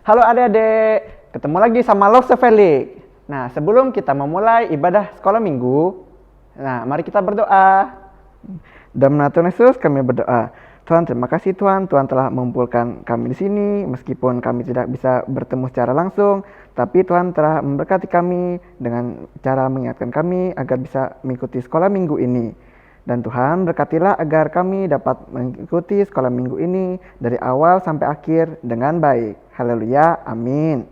Halo adik-adik, ketemu lagi sama Love Felix. Nah, sebelum kita memulai ibadah sekolah minggu, mari kita berdoa. Dalam nama Tuhan Yesus kami berdoa. Tuhan, terima kasih Tuhan telah mengumpulkan kami di sini, meskipun kami tidak bisa bertemu secara langsung, tapi Tuhan telah memberkati kami dengan cara mengingatkan kami agar bisa mengikuti sekolah minggu ini. Dan Tuhan berkatilah agar kami dapat mengikuti sekolah minggu ini dari awal sampai akhir dengan baik. Haleluya, amin.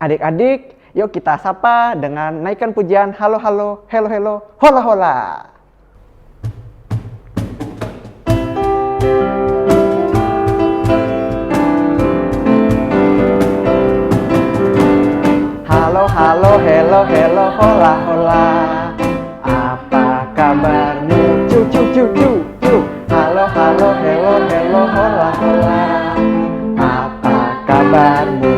Adik-adik, yuk kita sapa dengan naikkan pujian halo halo, hello hello, hola hola. Halo halo, hello hello, hola hola. Apa kabarmu? Cu cu cu cu cu. Halo halo, hello hello, hola hola. Apa kabarmu?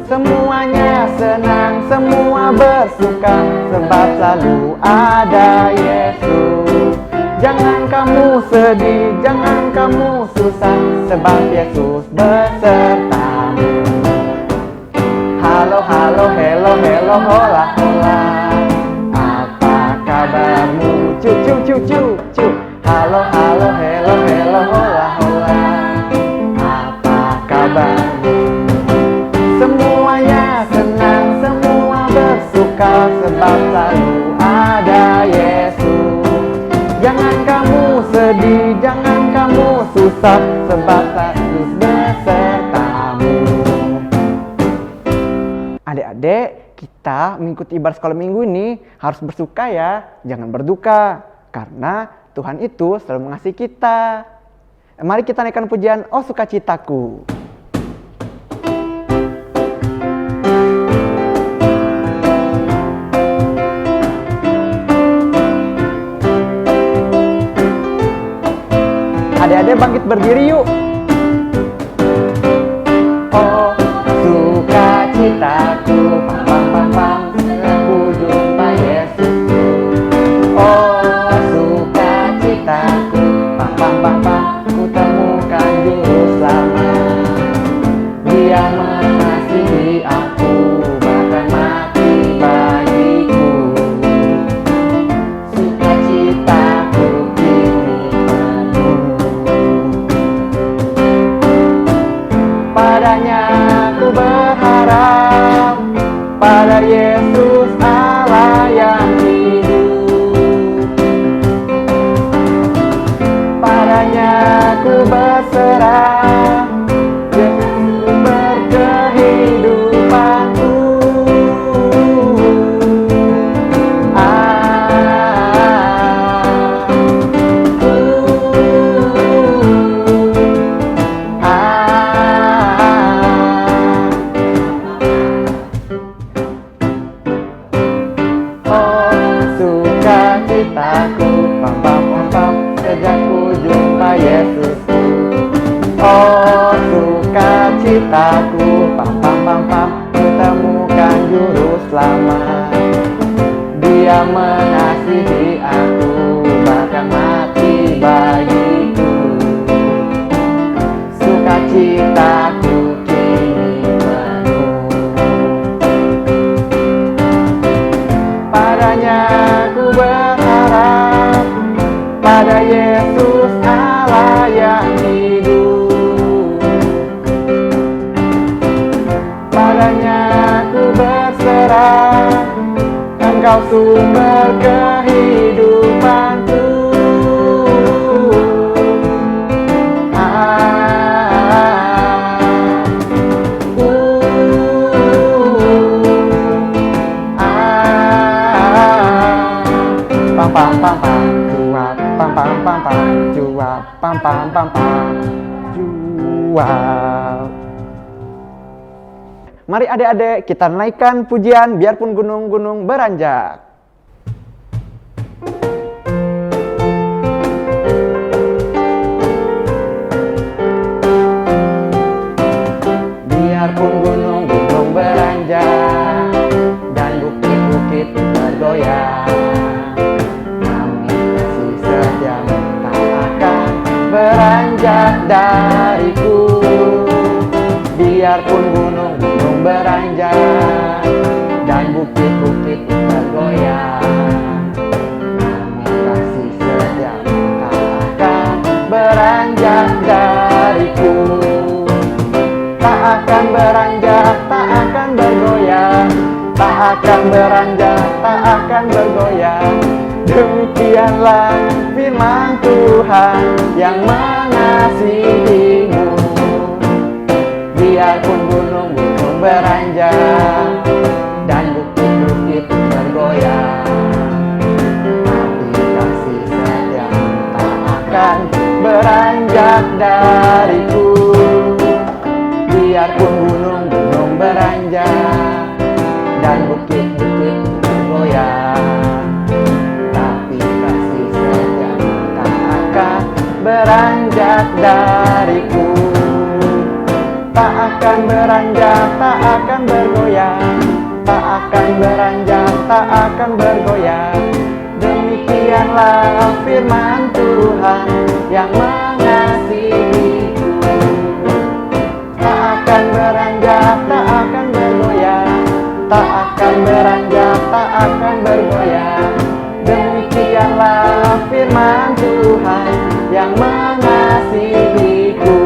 Semuanya senang, semua bersuka, sebab selalu ada Yesus. Jangan kamu sedih, jangan kamu susah, sebab Yesus besertamu. Halo halo, hello hello, hola hola. Apa kabarmu? Cu cu cu cu cu. Halo halo, hello hello, hola hola. Apa kabarmu? Semuanya senang, semua bersuka, sebab selalu ada Yesus. Jangan kamu sedih, jangan kamu susah, sebab Yesus besertamu. Adik-adik, kita mengikuti ibadah sekolah minggu ini harus bersuka ya, jangan berduka. Karena Tuhan itu selalu mengasihi kita. Mari kita naikkan pujian, oh sukacitaku. Adik-adik bangkit berdiri yuk. Oh sukacitaku, pam pam pam pam, aku jumpa Yesusku. Oh sukacitaku, pam pam pam pam, ku temukan juru selamat. Dia mengasihi aku, bahkan mati bagiku. Sukacitaku kini penuh. Padanya ku berharap, pada Yesus Allah yang hidup. Padanya ku berserah, Yesus sumber kehidupanku. Sukacitaku, pam pam pam pam, sejak ku jumpa Yesusku. Oh sukacitaku, pam pam pam pam, ku temukan juru selamat. Dia mengasihi aku, bahkan mati bagiku. Sukacitaku kini penuh. Padanya ku berharap, pada Yesus Allah yang hidup. Padanya ku berserah, Engkau sumber kehidupanku. Pam pam pam pam, juap, pam pam pam pam, juap, pam pam pam pam, juap. Mari adik-adik kita naikkan pujian biarpun gunung-gunung beranjak. Biarpun gunung-gunung beranjak dan bukit-bukit bergoyang, namun kasih setiamu tak akan beranjak dariku. Dia biarpun gunung-gunung beranjak dan bukit-bukit bergoyang. Kasih setiamu tak akan beranjak dariku, tak akan beranjak, tak akan bergoyang, tak akan beranjak, tak akan bergoyang. Demikianlah firman Tuhan yang mengasihimu. Biarpun gunung-gunung beranjak dan bukit-bukit bergoyang, tapi kasih setiamu tak akan beranjak dariku. Biarpun gunung-gunung beranjak dan bukit-bukit bergoyang, tapi kasih setiamu tak akan beranjak dariku. Tak akan beranjak, tak akan bergoyang, tak akan beranjak, tak akan bergoyang. Demikianlah firman Tuhan yang mengasihiku. Tak akan beranjak, tak akan bergoyang, tak akan beranjak, tak akan bergoyang. Demikianlah firman Tuhan yang mengasihiku.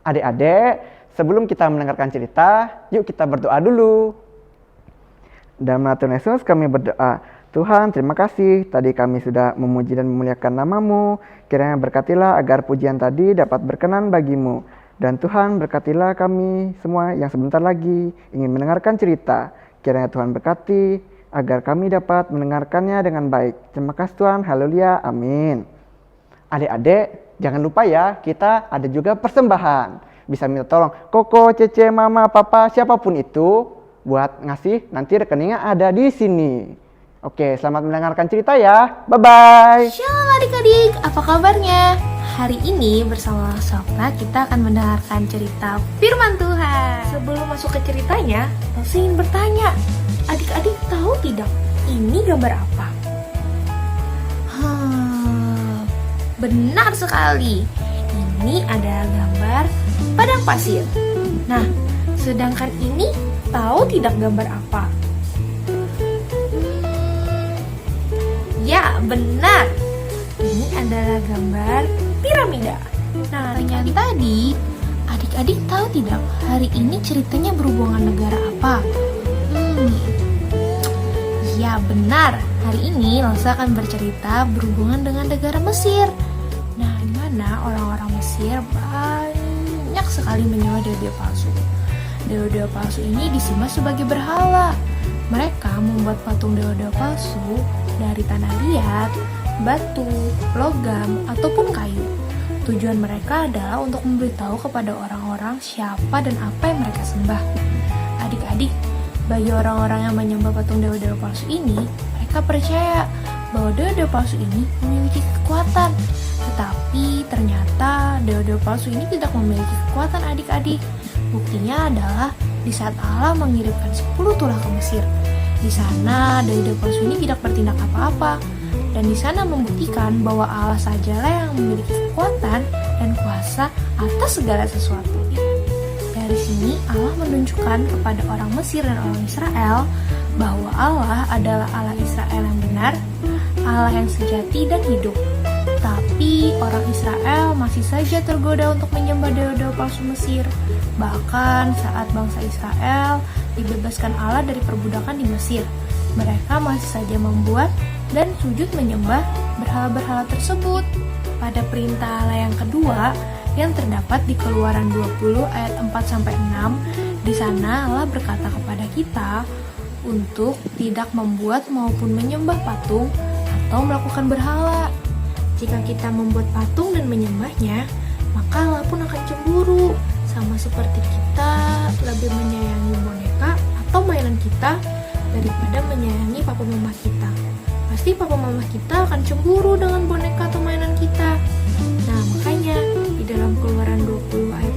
Adik-adik, sebelum kita mendengarkan cerita, yuk kita berdoa dulu. Dalam nama Tuhan Yesus kami berdoa. Tuhan, terima kasih. Tadi kami sudah memuji dan memuliakan nama-Mu. Kiranya berkatilah agar pujian tadi dapat berkenan bagi-Mu. Dan Tuhan, berkatilah kami semua yang sebentar lagi ingin mendengarkan cerita. Kiranya Tuhan berkati agar kami dapat mendengarkannya dengan baik. Terima kasih Tuhan. Haleluya. Amin. Adik-adik, jangan lupa ya, kita ada juga persembahan. Bisa minta tolong Koko, Cece, Mama, Papa, siapapun itu buat ngasih, nanti rekeningnya ada di sini. Oke, selamat mendengarkan cerita ya. Bye-bye. Shalom adik-adik, apa kabarnya? Hari ini bersama Sofna kita akan mendengarkan cerita firman Tuhan. Sebelum masuk ke ceritanya, saya ingin bertanya, adik-adik tahu tidak ini gambar apa? Benar sekali, ini adalah gambar padang pasir. Nah, sedangkan ini tahu tidak gambar apa? Ya, benar. Ini adalah gambar piramida. Nah, ternyata tadi adik-adik tahu tidak hari ini ceritanya berhubungan negara apa? Ya, benar. Hari ini Losa akan bercerita berhubungan dengan negara Mesir. Nah, di mana orang-orang Mesir banyak sekali menyembah dewa-dewa palsu. Dewa-dewa palsu ini disembah sebagai berhala. Mereka membuat patung dewa-dewa palsu dari tanah liat, batu, logam, ataupun kayu. Tujuan mereka adalah untuk memberitahu kepada orang-orang siapa dan apa yang mereka sembah. Adik-adik, bagi orang-orang yang menyembah patung dewa-dewa palsu ini, mereka percaya bahwa dewa-dewa palsu ini memiliki kekuatan. Tetapi ternyata dewa-dewa palsu ini tidak memiliki kekuatan adik-adik. Buktinya adalah di saat Allah mengirimkan 10 tulah ke Mesir. Di sana dewa-dewa palsu ini tidak bertindak apa-apa. Dan di sana membuktikan bahwa Allah sajalah yang memiliki kekuatan dan kuasa atas segala sesuatu. Dari sini Allah menunjukkan kepada orang Mesir dan orang Israel bahwa Allah adalah Allah Israel yang benar, Allah yang sejati dan hidup. Tapi orang Israel masih saja tergoda untuk menyembah dewa-dewa palsu Mesir. Bahkan saat bangsa Israel dibebaskan Allah dari perbudakan di Mesir, mereka masih saja membuat dan sujud menyembah berhala-berhala tersebut. Pada perintah Allah yang kedua yang terdapat di Keluaran 20 ayat 4-6, di sana Allah berkata kepada kita untuk tidak membuat maupun menyembah patung atau melakukan berhala. Jika kita membuat patung dan menyembahnya, maka Allah pun akan cemburu, sama seperti kita lebih menyayangi boneka atau mainan kita daripada menyayangi papa mama kita. Pasti papa mama kita akan cemburu dengan boneka atau mainan kita. Nah, makanya di dalam Keluaran 20 ayat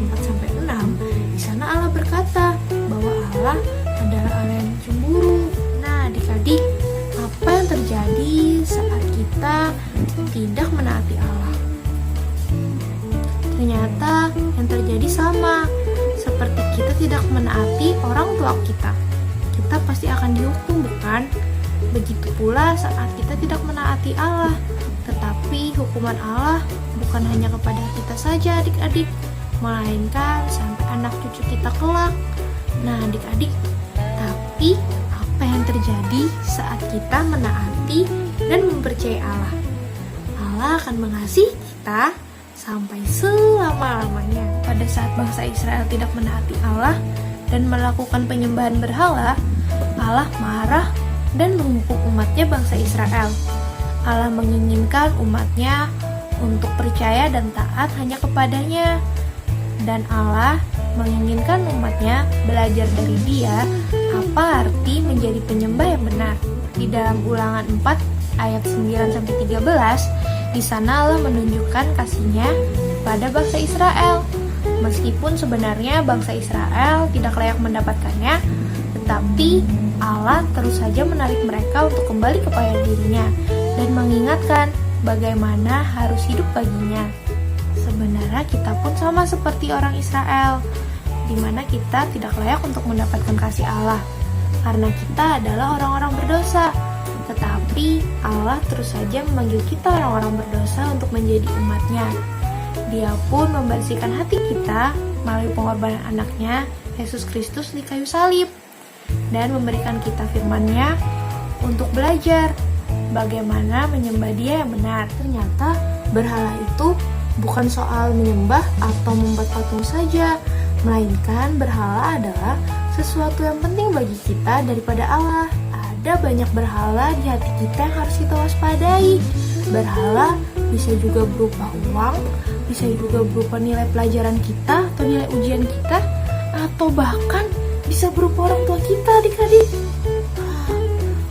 4-6, di sana Allah berkata bahwa Allah adalah Allah yang cemburu. Nah, adik-adik, apa yang terjadi saat kita tidak menaati Allah? Ternyata yang terjadi sama. Seperti kita tidak menaati orang tua kita, kita pasti akan dihukum, bukan? Begitu pula saat kita tidak menaati Allah. Tetapi hukuman Allah bukan hanya kepada kita saja adik-adik, melainkan sampai anak cucu kita kelak. Nah adik-adik, tapi apa yang terjadi saat kita menaati dan mempercayai Allah? Allah akan mengasihi kita sampai selama-lamanya. Pada saat bangsa Israel tidak menaati Allah dan melakukan penyembahan berhala, Allah marah dan menghukum umatnya bangsa Israel. Allah menginginkan umatnya untuk percaya dan taat hanya kepadanya. Dan Allah menginginkan umatnya belajar dari Dia apa arti menjadi penyembah yang benar. Di dalam Ulangan 4 ayat 9-13, di sana Allah menunjukkan kasih-Nya pada bangsa Israel. Meskipun sebenarnya bangsa Israel tidak layak mendapatkannya, tetapi Allah terus saja menarik mereka untuk kembali kepada Diri-Nya dan mengingatkan bagaimana harus hidup baginya. Sebenarnya kita pun sama seperti orang Israel, di mana kita tidak layak untuk mendapatkan kasih Allah, karena kita adalah orang-orang berdosa. Tetapi Allah terus saja memanggil kita orang-orang berdosa untuk menjadi umat-Nya. Dia pun membersihkan hati kita melalui pengorbanan anaknya, Yesus Kristus di kayu salib, dan memberikan kita firman-Nya untuk belajar bagaimana menyembah Dia yang benar. Ternyata berhala itu bukan soal menyembah atau membuat patung saja, melainkan berhala adalah sesuatu yang penting bagi kita daripada Allah. Ada banyak berhala di hati kita yang harus kita waspadai. Berhala bisa juga berupa uang, bisa juga berupa nilai pelajaran kita atau nilai ujian kita, atau bahkan bisa berupa orang tua kita adik-adik.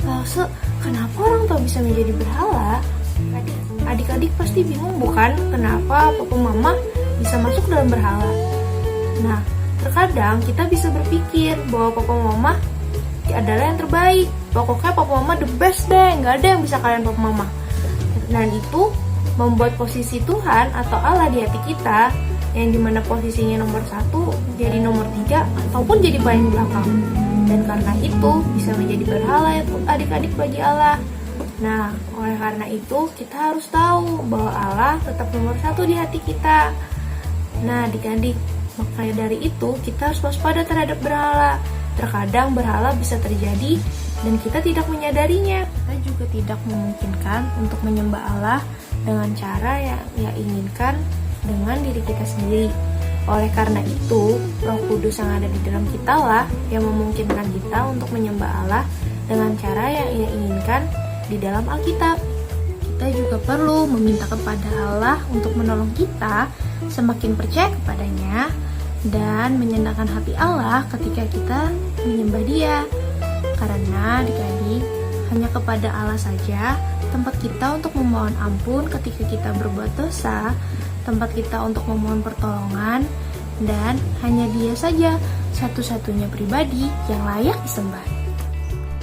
Lalu kenapa orang tua bisa menjadi berhala? Adik-adik pasti bingung bukan kenapa papa mama bisa masuk dalam berhala. Nah, terkadang kita bisa berpikir bahwa papa mama adalah yang terbaik. Pokoknya papa mama the best deh, nggak ada yang bisa kalian papa mama. Dan itu membuat posisi Tuhan atau Allah di hati kita, yang dimana posisinya nomor 1 jadi nomor 3 ataupun jadi paling belakang. Dan karena itu bisa menjadi berhala ya adik-adik bagi Allah. Nah, oleh karena itu kita harus tahu bahwa Allah tetap nomor 1 di hati kita. Nah adik-adik, makanya dari itu kita harus waspada terhadap berhala. Terkadang berhala bisa terjadi dan kita tidak menyadarinya. Kita juga tidak memungkinkan untuk menyembah Allah dengan cara yang Ia inginkan dengan diri kita sendiri. Oleh karena itu, Roh Kudus yang ada di dalam kita lah yang memungkinkan kita untuk menyembah Allah dengan cara yang Ia inginkan di dalam Alkitab. Kita juga perlu meminta kepada Allah untuk menolong kita semakin percaya kepadanya dan menyenangkan hati Allah ketika kita menyembah Dia. Karena adik-adik, hanya kepada Allah saja tempat kita untuk memohon ampun ketika kita berbuat dosa, tempat kita untuk memohon pertolongan, dan hanya Dia saja satu-satunya pribadi yang layak disembah.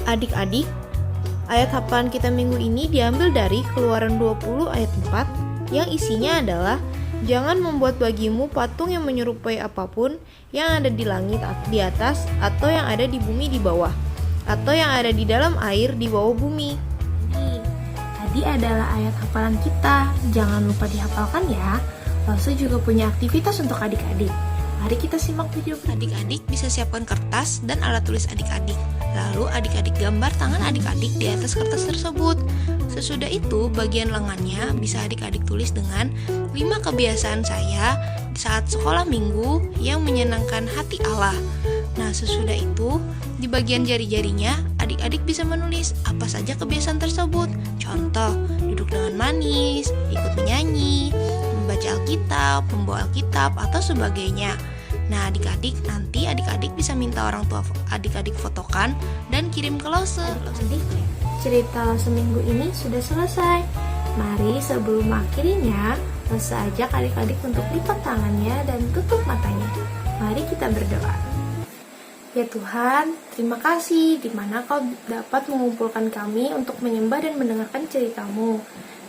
Adik-adik, ayat hafalan kita minggu ini diambil dari Keluaran 20 ayat 4 yang isinya adalah jangan membuat bagimu patung yang menyerupai apapun yang ada di langit di atas atau yang ada di bumi di bawah atau yang ada di dalam air di bawah bumi. Tadi adalah ayat hafalan kita, jangan lupa dihafalkan ya. Lalu juga punya aktivitas untuk adik-adik. Mari kita simak video. Adik-adik bisa siapkan kertas dan alat tulis adik-adik. Lalu adik-adik gambar tangan adik-adik di atas kertas tersebut. Sesudah itu, bagian lengannya bisa adik-adik tulis dengan 5 kebiasaan saya saat sekolah minggu yang menyenangkan hati Allah. Nah, sesudah itu, di bagian jari-jarinya, adik-adik bisa menulis apa saja kebiasaan tersebut. Contoh, duduk dengan manis, ikut menyanyi, membaca Alkitab, membawa Alkitab, atau sebagainya. Nah, adik-adik, nanti adik-adik bisa minta orang tua adik-adik fotokan dan kirim ke Lose. Adik, cerita seminggu ini sudah selesai. Mari sebelum mengakhirinya, Lose ajak adik-adik untuk lipat tangannya dan tutup matanya. Mari kita berdoa. Ya Tuhan, terima kasih di mana Kau dapat mengumpulkan kami untuk menyembah dan mendengarkan cerita-Mu.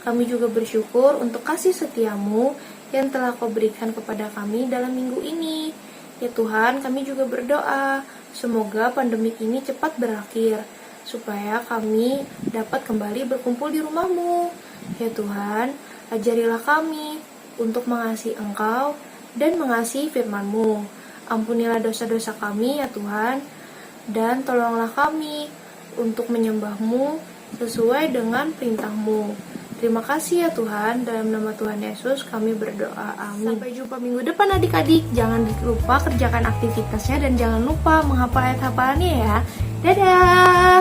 Kami juga bersyukur untuk kasih setia-Mu yang telah Kau berikan kepada kami dalam minggu ini. Ya Tuhan, kami juga berdoa, semoga pandemi ini cepat berakhir, supaya kami dapat kembali berkumpul di rumah-Mu. Ya Tuhan, ajarilah kami untuk mengasihi Engkau dan mengasihi firman-Mu. Ampunilah dosa-dosa kami ya Tuhan, dan tolonglah kami untuk menyembah-Mu sesuai dengan perintah-Mu. Terima kasih ya Tuhan, dalam nama Tuhan Yesus kami berdoa, amin. Sampai jumpa minggu depan adik-adik. Jangan lupa kerjakan aktivitasnya dan jangan lupa menghafal ayat hafalannya ya. Dadah!